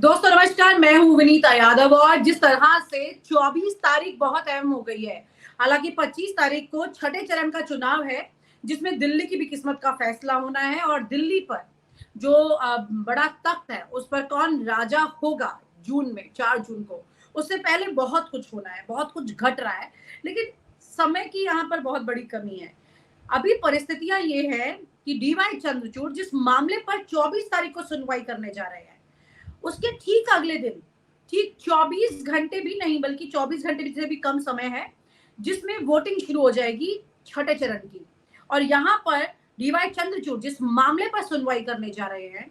दोस्तों नमस्कार, मैं हूँ विनीता यादव। और जिस तरह से 24 तारीख बहुत अहम हो गई है। हालांकि 25 तारीख को छठे चरण का चुनाव है, जिसमें दिल्ली की भी किस्मत का फैसला होना है। और दिल्ली पर जो बड़ा तख्त है, उस पर कौन राजा होगा जून में, 4 जून को, उससे पहले बहुत कुछ होना है, बहुत कुछ घट रहा है। लेकिन समय की यहाँ पर बहुत बड़ी कमी है। अभी परिस्थितियां ये है कि डीवाई चंद्रचूड़ जिस मामले पर 24 तारीख को सुनवाई करने जा रहे हैं, उसके ठीक अगले दिन, ठीक 24 घंटे भी नहीं बल्कि 24 घंटे से भी कम समय है, जिसमें वोटिंग शुरू हो जाएगी छठे चरण की। और यहाँ पर डीवाई चंद्रचूड़ जिस मामले पर सुनवाई करने जा रहे हैं,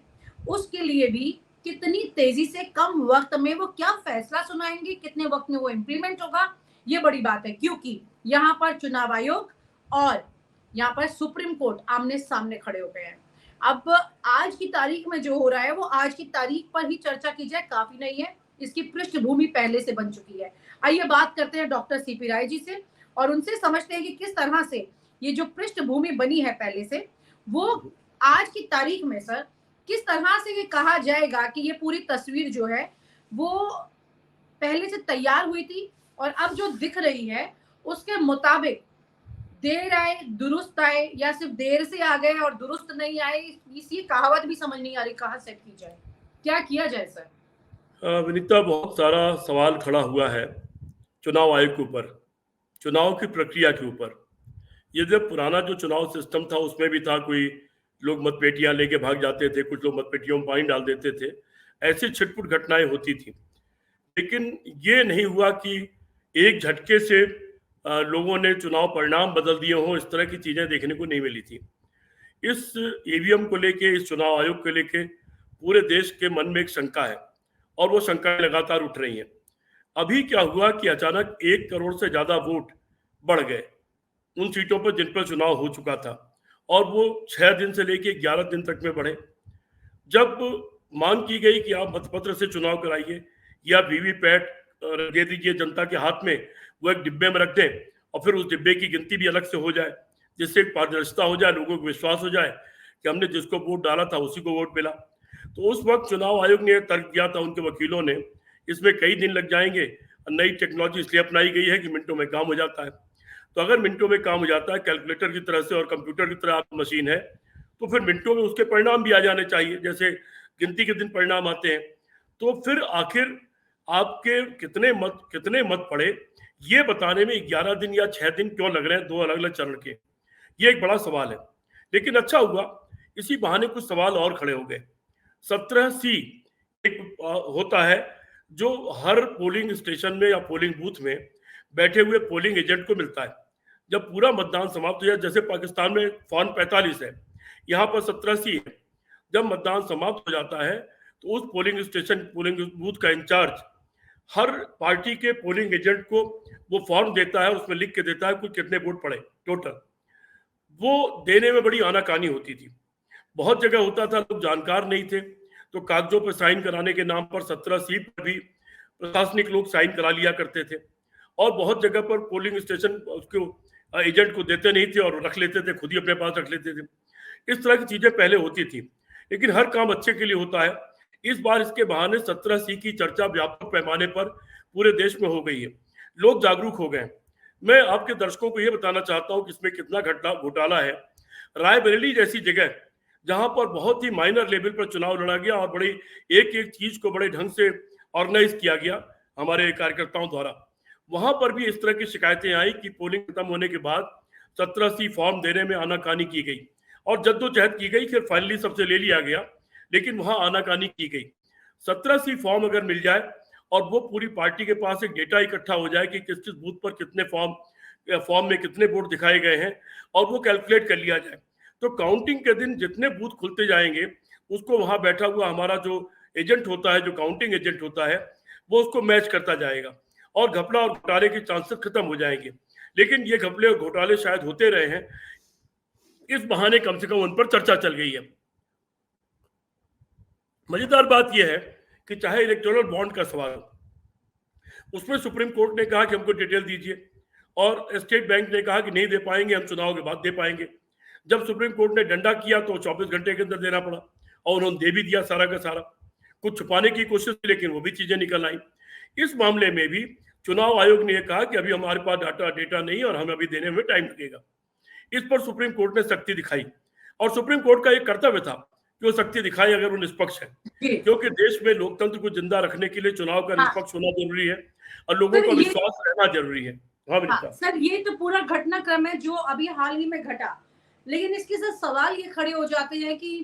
उसके लिए भी कितनी तेजी से कम वक्त में वो क्या फैसला सुनाएंगे, कितने वक्त में वो इम्प्लीमेंट होगा, ये बड़ी बात है। क्योंकि यहाँ पर चुनाव आयोग और यहाँ पर सुप्रीम कोर्ट आमने सामने खड़े हो गए हैं। अब आज की तारीख में जो हो रहा है, वो आज की तारीख पर ही चर्चा की जाए काफी नहीं है, इसकी पृष्ठभूमि पहले से बन चुकी है। आइए बात करते हैं डॉक्टर सीपी राय जी से और उनसे समझते हैं कि किस तरह से ये जो पृष्ठभूमि बनी है पहले से, वो आज की तारीख में सर किस तरह से ये कहा जाएगा कि ये पूरी तस्वीर जो है वो पहले से तैयार हुई थी और अब जो दिख रही है उसके मुताबिक देर आए दुरुस्त आए, या सिर्फ देर से आ गए और दुरुस्त नहीं आए। इस ये कहावत भी समझ नहीं आ रही, कहाँ सेट की जाए, क्या किया जाए सर? विनीता, बहुत सारा सवाल खड़ा हुआ है चुनाव आयोग के ऊपर, चुनाव की प्रक्रिया के ऊपर। ये जो पुराना जो चुनाव सिस्टम था उसमें भी था, कोई लोग मतपेटियां लेके भाग जाते थे, कुछ लोग मतपेटियों में पानी डाल देते थे, ऐसी छिटपुट घटनाएं होती थी। लेकिन ये नहीं हुआ कि एक झटके से लोगों ने चुनाव परिणाम बदल दिए हों, इस तरह की चीजें देखने को नहीं मिली थी। इस ईवीएम को लेके, इस चुनाव आयोग को लेके पूरे देश के मन में एक शंका है और वो शंकाएं लगातार उठ रही हैं। अभी क्या हुआ कि अचानक 1 करोड़ से ज्यादा वोट बढ़ गए उन सीटों पर जिन पर चुनाव हो चुका था, और वो 6 दिन से लेके 11 दिन तक में बढ़े। जब मांग की गई कि आप मतपत्र से चुनाव कराइए या वीवीपैट दे दीजिए जनता के हाथ में, वो एक डिब्बे में रख दें और फिर उस डिब्बे की गिनती भी अलग से हो जाए, जिससे एक पारदर्शिता हो जाए, लोगों को विश्वास हो जाए कि हमने जिसको वोट डाला था उसी को वोट मिला। तो उस वक्त चुनाव आयोग ने तर्क दिया था, उनके वकीलों ने, इसमें कई दिन लग जाएंगे। नई टेक्नोलॉजी इसलिए अपनाई गई है कि मिनटों में काम हो जाता है। तो अगर मिनटों में काम हो जाता है कैलकुलेटर की तरह से और कंप्यूटर की तरह आप मशीन है, तो फिर मिनटों में उसके परिणाम भी आ जाने चाहिए, जैसे गिनती के दिन परिणाम आते हैं। तो फिर आखिर आपके कितने मत पड़े, ये बताने में 11 दिन या 6 दिन क्यों लग रहे हैं, दो अलग अलग चरण के? ये एक बड़ा सवाल है। लेकिन अच्छा हुआ, इसी बहाने कुछ सवाल और खड़े हो गए। 17C एक होता है जो हर पोलिंग स्टेशन में या पोलिंग बूथ में बैठे हुए पोलिंग एजेंट को मिलता है जब पूरा मतदान समाप्त हो जाए। जैसे पाकिस्तान में फॉर्म 45 है, यहाँ पर 17C है। जब मतदान समाप्त हो जाता है तो उस पोलिंग बूथ का इंचार्ज हर पार्टी के पोलिंग एजेंट को वो फॉर्म देता है, उसमें लिख के देता है कुल कितने वोट पड़े टोटल। वो देने में बड़ी आनाकानी होती थी। बहुत जगह होता था, लोग जानकार नहीं थे तो कागजों पर साइन कराने के नाम पर 17C पर भी प्रशासनिक लोग साइन करा लिया करते थे, और बहुत जगह पर पोलिंग स्टेशन उसको एजेंट को देते नहीं थे और रख लेते थे, खुद ही अपने पास रख लेते थे। इस तरह की चीजें पहले होती थी, लेकिन हर काम अच्छे के लिए होता है। इस बार इसके बहाने 17C की चर्चा व्यापक पैमाने पर पूरे देश में हो गई है, लोग जागरूक हो गए। मैं आपके दर्शकों को यह बताना चाहता हूं कि इसमें कितना घोटाला है। रायबरेली जैसी जगह जहां पर बहुत ही माइनर लेवल पर चुनाव लड़ा गया और बड़ी एक एक चीज को बड़े ढंग से ऑर्गेनाइज किया गया हमारे कार्यकर्ताओं द्वारा, वहां पर भी इस तरह की शिकायतें आई कि पोलिंग खत्म होने के बाद 17C फॉर्म देने में आनाकानी की गई और जद्दोजहद की गई, फिर फाइनली सबसे ले लिया गया, लेकिन वहां आनाकानी की गई। 17C फॉर्म अगर मिल जाए और वो पूरी पार्टी के पास एक डेटा इकट्ठा हो जाए कि किस किस बूथ पर कितने फॉर्म में कितने वोट दिखाए गए हैं, और वो कैलकुलेट कर लिया जाए, तो काउंटिंग के दिन जितने बूथ खुलते जाएंगे उसको वहां बैठा हुआ हमारा जो एजेंट होता है, जो काउंटिंग एजेंट होता है, वो उसको मैच करता जाएगा और घपला और घोटाले के चांसेस खत्म हो जाएंगे। लेकिन ये घपले और घोटाले शायद होते रहे हैं, इस बहाने कम से कम उन पर चर्चा चल गई है। मजेदार बात यह है कि चाहे इलेक्टोरल बॉन्ड का सवाल हो, उसमें सुप्रीम कोर्ट ने कहा कि हमको डिटेल दीजिए, और स्टेट बैंक ने कहा कि नहीं दे पाएंगे, हम चुनाव के बाद दे पाएंगे। जब सुप्रीम कोर्ट ने डंडा किया तो 24 घंटे के अंदर देना पड़ा, और उन्होंने दे भी दिया सारा का सारा। कुछ छुपाने की कोशिश की, लेकिन वो भी चीजें निकल आई। इस मामले में भी चुनाव आयोग ने यह कहा कि अभी हमारे पास डेटा नहीं है और हमें अभी देने में टाइम लगेगा। इस पर सुप्रीम कोर्ट ने सख्ती दिखाई और सुप्रीम कोर्ट का एक कर्तव्य था कि वो सख्ती दिखाए अगर वो निष्पक्ष है, क्योंकि देश में लोकतंत्र को जिंदा रखने के लिए चुनाव का निष्पक्ष होना जरूरी है और लोगों का विश्वास रहना जरूरी है। हाँ सर, ये तो पूरा घटनाक्रम है जो अभी हाल ही में घटा, लेकिन इसके साथ सवाल ये खड़े हो जाते हैं कि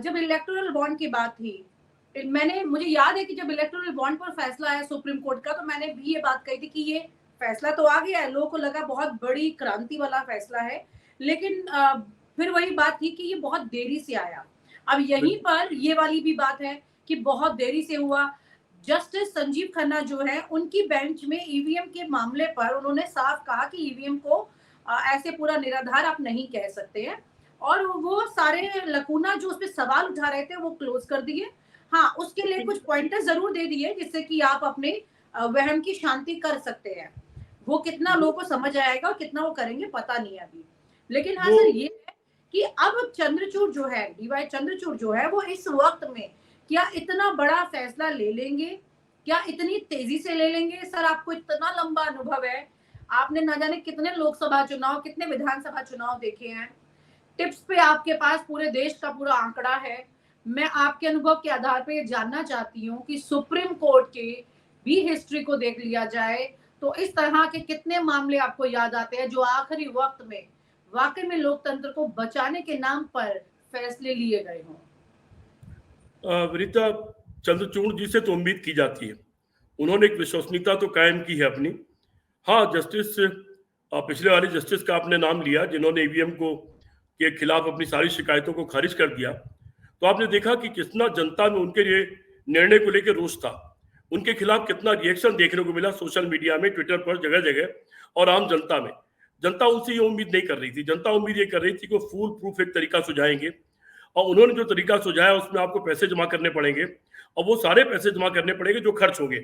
जब इलेक्टोरल बॉन्ड की बात थी, मुझे याद है कि जब इलेक्टोरल बॉन्ड पर फैसला आया सुप्रीम कोर्ट का, तो मैंने भी ये बात कही थी कि ये फैसला तो आ गया है, लोगों को लगा बहुत बड़ी क्रांति वाला फैसला है, लेकिन फिर वही बात थी कि ये बहुत देरी से आया। अब यहीं पर ये वाली भी बात है कि बहुत देरी से हुआ। जस्टिस संजीव खन्ना जो है, उनकी बेंच में ईवीएम के मामले पर उन्होंने साफ कहा कि ईवीएम को ऐसे पूरा निराधार आप नहीं कह सकते हैं, और वो सारे लकूना जो उस पर सवाल उठा रहे थे वो क्लोज कर दिए। हाँ, उसके लिए कुछ पॉइंटर जरूर दे दिए जिससे कि आप अपने वहम की शांति कर सकते हैं। वो कितना लोगों को समझ आएगा और कितना वो करेंगे पता नहीं अभी, लेकिन हाँ सर, ये है कि अब चंद्रचूड़ जो है, डीवाई चंद्रचूड़ जो है, वो इस वक्त में क्या इतना बड़ा फैसला ले लेंगे, क्या इतनी तेजी से ले लेंगे? सर, आपको इतना लंबा अनुभव है, आपने ना जाने कितने लोकसभा चुनाव, कितने विधानसभा चुनाव देखे हैं, टिप्स पे आपके पास पूरे देश का पूरा आंकड़ा है। मैं आपके अनुभव के आधार पे ये जानना चाहती हूँ कि सुप्रीम कोर्ट के भी हिस्ट्री को देख लिया जाए तो इस तरह के कितने मामले आपको याद आते हैं जो आखिरी वक्त में वाकई में लोकतंत्र को बचाने के नाम पर फैसले लिए गए हों? वनिता, चंद्रचूड़ जी से तो उम्मीद की जाती है, उन्होंने एक विश्वसनीयता तो कायम की है अपनी। हाँ, जस्टिस पिछले वाले जस्टिस का आपने नाम लिया जिन्होंने ईवीएम को के खिलाफ अपनी सारी शिकायतों को खारिज कर दिया, तो आपने देखा कि कितना जनता में उनके लिए निर्णय को लेकर रोष था, उनके खिलाफ कितना रिएक्शन देखने को मिला सोशल मीडिया में, ट्विटर पर, जगह जगह और आम जनता में। जनता उनसे ये उम्मीद नहीं कर रही थी, जनता उम्मीद ये कर रही थी कि फूल प्रूफ एक तरीका सुझाएंगे, और उन्होंने जो तरीका सुझाया उसमें आपको पैसे जमा करने पड़ेंगे, और वो सारे पैसे जमा करने पड़ेंगे जो खर्च होंगे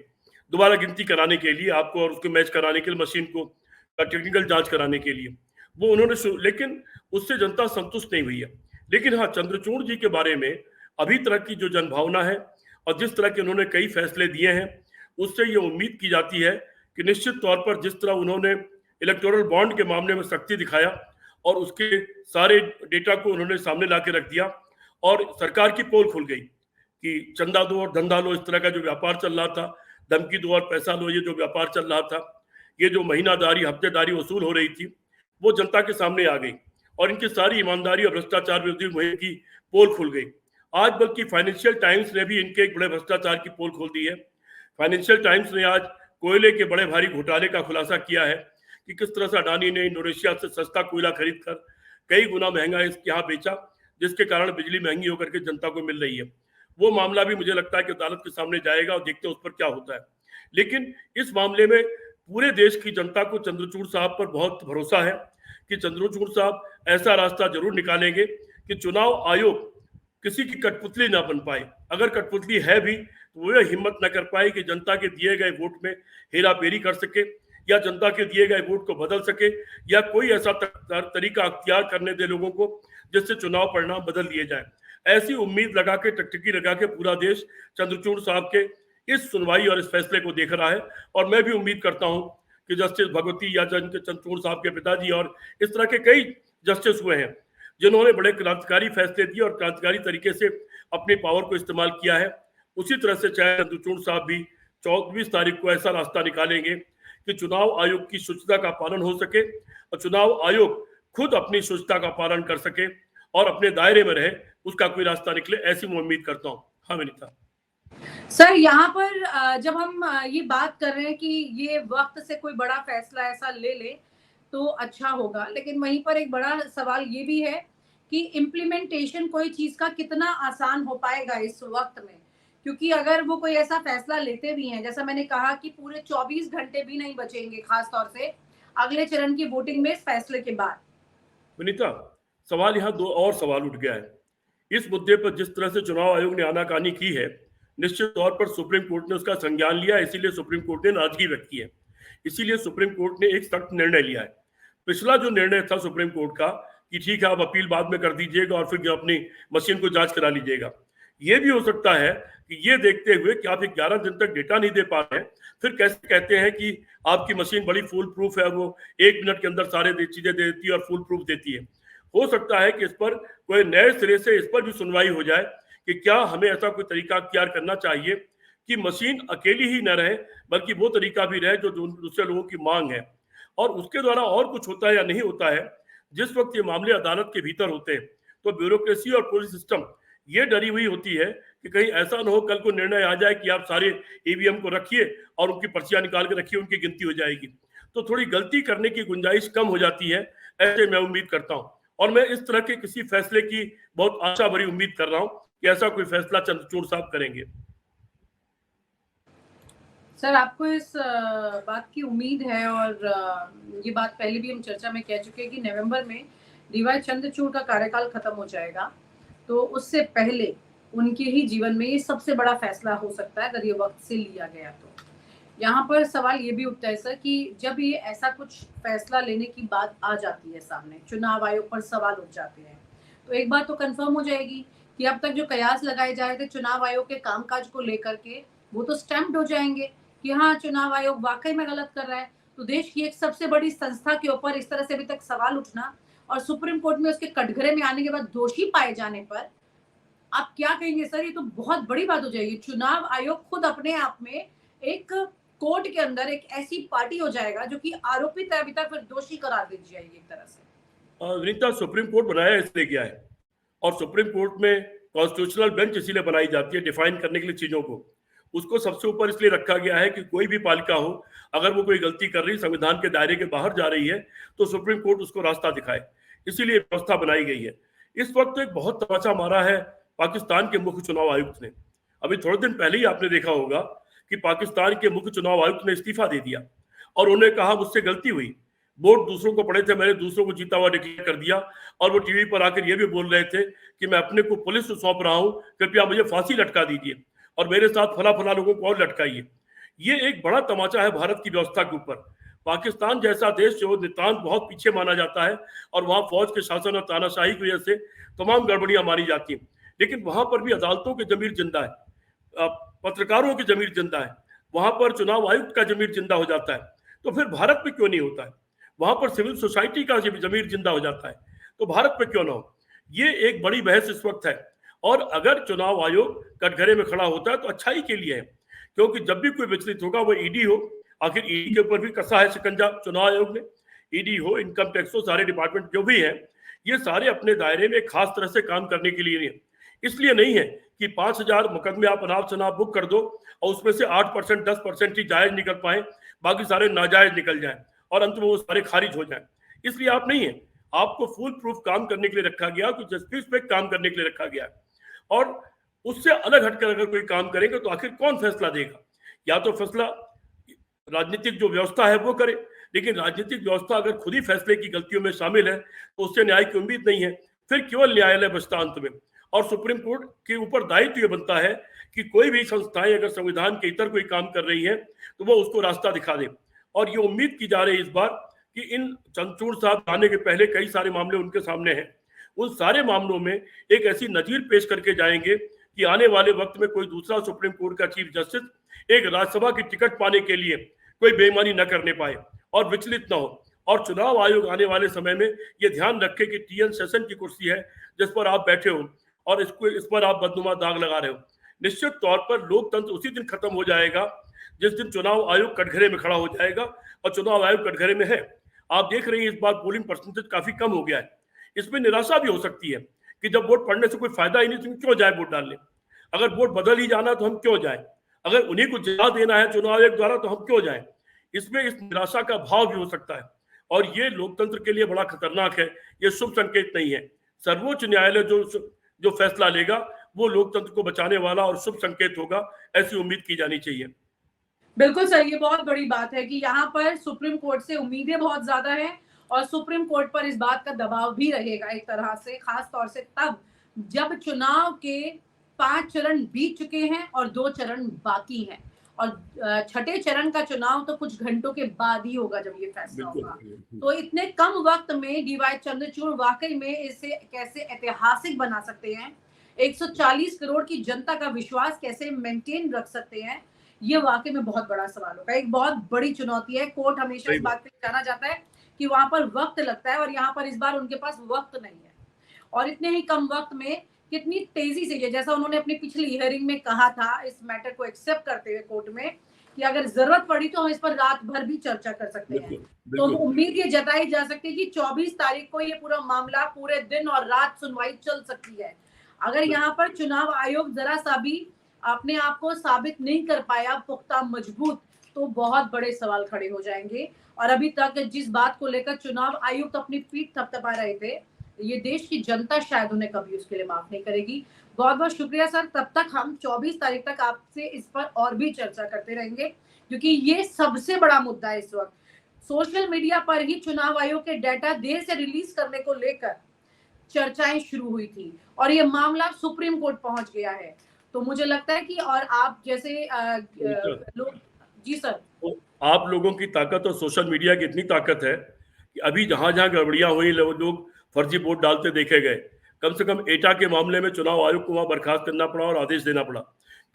दोबारा गिनती कराने के लिए आपको, और उसको मैच कराने के लिए मशीन को, टेक्निकल जांच कराने के लिए, वो उन्होंने लेकिन उससे जनता संतुष्ट नहीं हुई है। लेकिन हाँ, चंद्रचूड़ जी के बारे में अभी तरह की जो जनभावना है और जिस तरह के उन्होंने कई फैसले दिए हैं, उससे ये उम्मीद की जाती है कि निश्चित तौर पर जिस तरह उन्होंने इलेक्टोरल बॉन्ड के मामले में सख्ती दिखाया और उसके सारे डेटा को उन्होंने सामने ला के रख दिया, और सरकार की पोल खुल गई कि चंदा दो और धंधा लो, इस तरह का जो व्यापार चल रहा था, धमकी दो और पैसा लो, ये जो व्यापार चल रहा था, ये जो महीनादारी हफ्तेदारी वसूल हो रही थी, वो जनता के सामने आ गई और इनकी सारी ईमानदारी और भ्रष्टाचार विरोधी मुहिम की पोल खुल गई। आज बल्कि फाइनेंशियल टाइम्स ने भी इनके एक बड़े भ्रष्टाचार की पोल खोल दी है। फाइनेंशियल टाइम्स ने आज कोयले के बड़े भारी घोटाले का खुलासा किया है कि किस तरह से अडानी ने इंडोनेशिया से सस्ता कोयला खरीद कर कई गुना महंगा इसके यहाँ बेचा, जिसके कारण बिजली महंगी होकर के जनता को मिल रही है। वो मामला भी मुझे लगता है कि अदालत के सामने जाएगा और देखते हैं उस पर क्या होता है। लेकिन इस मामले में पूरे देश की जनता को चंद्रचूड़ साहब पर बहुत भरोसा है कि चंद्रचूड़ साहब ऐसा रास्ता जरूर निकालेंगे कि चुनाव आयोग किसी की कठपुतली ना बन पाए। अगर कठपुतली है भी तो वो हिम्मत न कर पाए कि जनता के दिए गए वोट में हेरा फेरी कर सके या जनता के दिए गए वोट को बदल सके या कोई ऐसा तरीका अख्तियार करने दे लोगों को जिससे चुनाव परिणाम बदल दिए जाए। ऐसी उम्मीद लगा के, टकटकी लगा के पूरा देश चंद्रचूड़ साहब के इस सुनवाई और इस फैसले को देख रहा है, और मैं भी उम्मीद करता हूं कि जस्टिस भगवती या चंद्रचूड़ साहब के पिताजी और इस तरह के कई जस्टिस हुए हैं जिन्होंने बड़े क्रांतिकारी फैसले दिए और क्रांतिकारी तरीके से अपनी पावर को इस्तेमाल किया है, उसी तरह से चाहे चंद्रचूड़ साहब भी 24 तारीख को ऐसा रास्ता निकालेंगे कि चुनाव आयोग की शुचिता का पालन हो सके और चुनाव आयोग खुद अपनी शुचिता का पालन कर सके और अपने दायरे में रहे, उसका कोई रास्ता निकले, ऐसी मैं उम्मीद करता हूँ। हाँ विनीता। सर, यहाँ पर जब हम ये बात कर रहे हैं कि ये वक्त से कोई बड़ा फैसला ऐसा ले ले तो अच्छा होगा, लेकिन वहीं पर एक बड़ा सवाल ये भी है कि इम्प्लीमेंटेशन कोई चीज का कितना आसान हो पाएगा इस वक्त में, क्योंकि अगर वो कोई ऐसा फैसला लेते भी हैं, जैसा मैंने कहा कि पूरे 24 घंटे भी नहीं बचेंगे, खास तौर से अगले चरण की वोटिंग में इस फैसले के बाद। विनीता, सवाल यहाँ दो और सवाल उठ गया है। इस मुद्दे पर जिस तरह से चुनाव आयोग ने आनाकानी की है, निश्चित तौर पर सुप्रीम कोर्ट ने उसका संज्ञान लिया, इसीलिए सुप्रीम कोर्ट ने नाराजगी व्यक्त की है, इसीलिए सुप्रीम कोर्ट ने एक सख्त निर्णय लिया है। पिछला जो निर्णय था सुप्रीम कोर्ट का कि ठीक है आप अपील बाद में कर दीजिएगा और फिर अपनी मशीन को जांच करा लीजिएगा, ये भी हो सकता है कि ये देखते हुए कि आप 11 दिन तक डेटा नहीं दे पा रहे हैं, फिर कैसे कहते हैं कि आपकी मशीन बड़ी फुल प्रूफ है, वो 1 मिनट के अंदर सारे चीजें दे देती है और फुल प्रूफ देती है। हो सकता है कि इस पर कोई नए सिरे से इस पर भी सुनवाई हो जाए कि क्या हमें ऐसा कोई तरीका अख्तियार करना चाहिए कि मशीन अकेली ही न रहे, बल्कि वो तरीका भी रहे जो दूसरे लोगों की मांग है, और उसके द्वारा और कुछ होता है या नहीं होता है। जिस वक्त ये मामले अदालत के भीतर होते हैं तो ब्यूरोक्रेसी और पुलिस सिस्टम ये डरी हुई होती है कि कहीं ऐसा ना हो कल को निर्णय आ जाए कि आप सारे ईवीएम को रखिए और उनकी पर्चियां निकाल के रखिए, उनकी गिनती हो जाएगी, तो थोड़ी गलती करने की गुंजाइश कम हो जाती है। ऐसे मैं उम्मीद करता हूं, और मैं इस तरह के किसी फैसले की बहुत आशा भरी उम्मीद कर रहा हूं कि ऐसा कोई फैसला चंद्रचूड़ साहब करेंगे। सर, आपको इस बात की उम्मीद है, और ये बात पहले भी हम चर्चा में कह चुके हैं कि नवंबर में डीवाई चंद्रचूड़ का कार्यकाल खत्म हो जाएगा, तो उससे पहले उनके ही जीवन में ये सबसे बड़ा फैसला हो सकता है अगर ये वक्त से लिया गया तो। यहाँ पर सवाल ये भी उठता है सर कि जब ये ऐसा कुछ फैसला लेने की बात आ जाती है सामने, चुनाव आयोग पर सवाल उठ जाते हैं, तो एक बात तो कंफर्म हो जाएगी कि अब तक जो कयास लगाए जा रहे थे चुनाव आयोग के कामकाज को लेकर के, वो तो स्टैम्प्ड हो जाएंगे कि हाँ, चुनाव आयोग वाकई में गलत कर रहा है। तो देश की एक सबसे बड़ी संस्था के ऊपर इस तरह से अभी तक सवाल उठना और सुप्रीम कोर्ट में उसके कटघरे में आने के बाद दोषी पाए जाने पर आप क्या कहेंगे सर? ये तो बहुत बड़ी बात हो जाएगी। चुनाव आयोग खुद अपने आप में एक कोर्ट के अंदर एक ऐसी पार्टी हो जाएगा जो कि आरोपित है अभी तक, फिर दोषी करार दी जाएगी एक तरह से। विनीता, सुप्रीम कोर्ट बनाया इसलिए गया है, और सुप्रीम कोर्ट में कॉन्स्टिट्यूशनल बेंच इसीलिए बनाई जाती है, डिफाइन करने के लिए चीजों को। उसको सबसे ऊपर इसलिए रखा गया है कि कोई भी पालिका हो, अगर वो कोई गलती कर रही, संविधान के दायरे के बाहर जा रही है, तो सुप्रीम कोर्ट उसको रास्ता दिखाए, इसीलिए व्यवस्था बनाई गई है। इस वक्त एक बहुत तमाचा मारा है पाकिस्तान के मुख्य चुनाव आयुक्त ने। अभी थोड़े दिन पहले ही आपने देखा होगा कि पाकिस्तान के मुख्य चुनाव आयुक्त ने इस्तीफा दे दिया और उन्होंने कहा मुझसे गलती हुई, वोट दूसरों को पड़े थे, मैंने दूसरों को जीता हुआ डिक्लेयर कर दिया। और वो टीवी पर आकर ये भी बोल रहे थे कि मैं अपने को पुलिस को सौंप रहा हूं, कृपया मुझे फांसी लटका दीजिए और मेरे साथ फला फला लोगों को और लटकाइए। ये एक बड़ा तमाचा है भारत की व्यवस्था के ऊपर। पाकिस्तान जैसा देश जो नितांत बहुत पीछे माना जाता है और वहां फौज के शासन और तानाशाही की वजह से तमाम गड़बड़ियां मानी जाती हैं, लेकिन वहां पर भी अदालतों की जमीर जिंदा है, पत्रकारों की जमीर जिंदा है, वहां पर चुनाव आयुक्त का जमीर जिंदा हो जाता है। तो फिर भारत में क्यों नहीं होता है? वहां पर सिविल सोसाइटी का जमीर जिंदा हो जाता है, तो भारत में क्यों ना हो? ये एक बड़ी बहस इस वक्त है। और अगर चुनाव आयोग कटघरे में खड़ा होता है तो अच्छाई के लिए है, क्योंकि जब भी कोई विचलित होगा वो ईडी हो, आखिर ईडी के ऊपर भी कसा है शिकंजा चुनाव आयोग ने। ईडी हो, इनकम टैक्स हो, सारे डिपार्टमेंट जो भी है, ये सारे अपने दायरे में खास तरह से काम करने के लिए नहीं है। इसलिए नहीं है कि 5,000 मुकदमे आप अनाप शनाप बुक कर दो और उसमें से 8% 10% ही जायज निकल पाए, बाकी सारे नाजायज निकल जाए और अंत में वो सारे खारिज हो जाए। इसलिए आप नहीं है, आपको फुल प्रूफ काम करने के लिए रखा गया, कुछ जस्टिस पे काम करने के लिए रखा गया। और उससे अलग हटकर अगर कोई काम करेंगे तो आखिर कौन फैसला देगा? या तो फैसला राजनीतिक जो व्यवस्था है वो करे, लेकिन राजनीतिक व्यवस्था अगर खुद ही फैसले की गलतियों में शामिल है तो उससे न्याय की उम्मीद नहीं है, फिर केवल न्यायालय बचता अंत में। और सुप्रीम कोर्ट के ऊपर दायित्व ये बनता है कि कोई भी संस्थाएं अगर संविधान के इतर कोई काम कर रही है तो वो उसको रास्ता दिखा दे। और ये उम्मीद की जा रही है इस बार कि इन चंद्रचूड़ साहब आने के पहले कई सारे मामले उनके सामने हैं, उन सारे मामलों में एक ऐसी नजीर पेश करके जाएंगे कि आने वाले वक्त में कोई दूसरा सुप्रीम कोर्ट का चीफ जस्टिस एक राज्यसभा की टिकट पाने के लिए कोई बेईमानी न करने पाए और विचलित न हो। और चुनाव आयोग आने वाले समय में ये ध्यान रखे कि टीएन सेशन की कुर्सी है जिस पर आप बैठे हो और इस पर आप बदनुमा दाग लगा रहे हो। निश्चित तौर पर लोकतंत्र उसी दिन खत्म हो जाएगा जिस दिन चुनाव आयोग कटघरे में खड़ा हो जाएगा, और चुनाव आयोग कटघरे में है। आप देख रहे हैं इस बार पोलिंग परसेंटेज काफी कम हो गया है। इसमें निराशा भी हो सकती है कि जब वोट पड़ने से कोई फायदा ही नहीं तो क्यों जाए वोट डालने? अगर वोट बदल ही जाना तो हम क्यों जाए? अगर उन्हीं को जवाब देना है चुनाव आयोग द्वारा तो हम क्यों जाए? इसमें इस निराशा का भाव भी हो सकता है और ये लोकतंत्र के लिए बड़ा खतरनाक है, ये शुभ संकेत नहीं है। सर्वोच्च न्यायालय जो फैसला लेगा वो लोकतंत्र को बचाने वाला और शुभ संकेत होगा, ऐसी उम्मीद की जानी चाहिए। बिल्कुल सर, ये बहुत बड़ी बात है कि यहाँ पर सुप्रीम कोर्ट से उम्मीदें बहुत ज्यादा है और सुप्रीम कोर्ट पर इस बात का दबाव भी रहेगा एक तरह से, खास तौर से तब जब चुनाव के 5 चरण बीत चुके हैं और 2 चरण बाकी हैं, और छठे चरण का चुनाव तो कुछ घंटों के बाद ही होगा जब ये फैसला होगा। तो इतने कम वक्त में डीवाई चंद्रचूड़ वाकई में इसे कैसे ऐतिहासिक बना सकते हैं, 140 करोड़ की जनता का विश्वास कैसे मेंटेन रख सकते हैं, ये वाकई में बहुत बड़ा सवाल होगा। एक बहुत बड़ी चुनौती है। कोर्ट हमेशा इस बात पे जाना जाता है कि वहां पर वक्त लगता है, और यहाँ पर इस बार उनके पास वक्त नहीं है। और इतने ही कम वक्त में कितनी तेजी से, ये जैसा उन्होंने अपनी पिछली हियरिंग में कहा था, इस मैटर को एक्सेप्ट करते हुए कोर्ट में, कि अगर जरूरत पड़ी तो हम इस पर रात भर भी चर्चा कर सकते हैं। तो उम्मीद ये जताई जा सकती है कि 24 तारीख को ये पूरा मामला पूरे दिन और रात सुनवाई चल सकती है। अगर यहाँ पर चुनाव आयोग जरा सा भी अपने आप को साबित नहीं कर पाया पुख्ता मजबूत, तो बहुत बड़े सवाल खड़े हो जाएंगे। और अभी तक जिस बात को लेकर चुनाव आयुक्त अपनी पीठ थपथपा रहे थे, ये देश की जनता शायद उन्हें कभी उसके लिए माफ नहीं करेगी। बहुत बहुत शुक्रिया सर। तब तक हम 24 तारीख तक आपसे इस पर और भी चर्चा करते रहेंगे, क्योंकि ये सबसे बड़ा मुद्दा है इस वक्त। सोशल मीडिया पर ही चुनाव आयोग के डाटा देर से रिलीज करने को लेकर चर्चाएं शुरू हुई थी, और ये मामला सुप्रीम कोर्ट पहुंच गया है। तो मुझे लगता है कि और आप जैसे लोग, जी सर, तो आप लोगों की ताकत और सोशल मीडिया की इतनी ताकत है कि अभी जहां जहां गड़बड़ियां हुई, लोग फर्जी वोट डालते देखे गए। कम से कम एटा के मामले में चुनाव आयोग को वहां बर्खास्त करना पड़ा और आदेश देना पड़ा।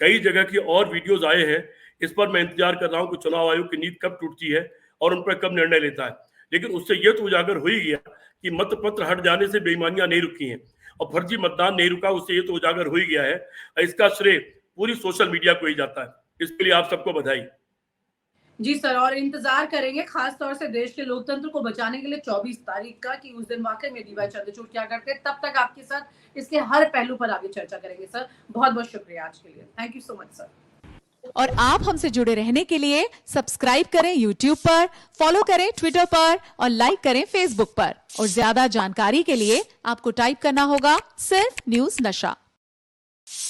कई जगह की और वीडियोज आए हैं। इस पर मैं इंतजार कर रहा हूं कि चुनाव आयोग की नीति कब टूटती है और उन पर कब निर्णय लेता है। लेकिन उससे यह तो उजागर हो ही गया कि मतपत्र हट जाने से बेईमानियां नहीं रुकी हैं और फर्जी मतदान नहीं रुका, उससे ये तो उजागर हो ही गया है। इसका श्रेय पूरी सोशल मीडिया को ही जाता है। इसके लिए आप सबको बधाई। जी सर, और इंतजार करेंगे खास तौर से देश के लोकतंत्र को बचाने के लिए 24 तारीख का, कि उस दिन वाकई में डीवाई चंद्रचूड़ क्या करते हैं। तब तक आपके साथ इसके हर पहलू पर आगे चर्चा करेंगे सर। बहुत बहुत शुक्रिया आज के लिए। Thank you so much sir. और आप हमसे जुड़े रहने के लिए सब्सक्राइब करें YouTube पर, फॉलो करें Twitter पर और लाइक करें Facebook पर। और ज्यादा जानकारी के लिए आपको टाइप करना होगा सिर्फ न्यूज नशा।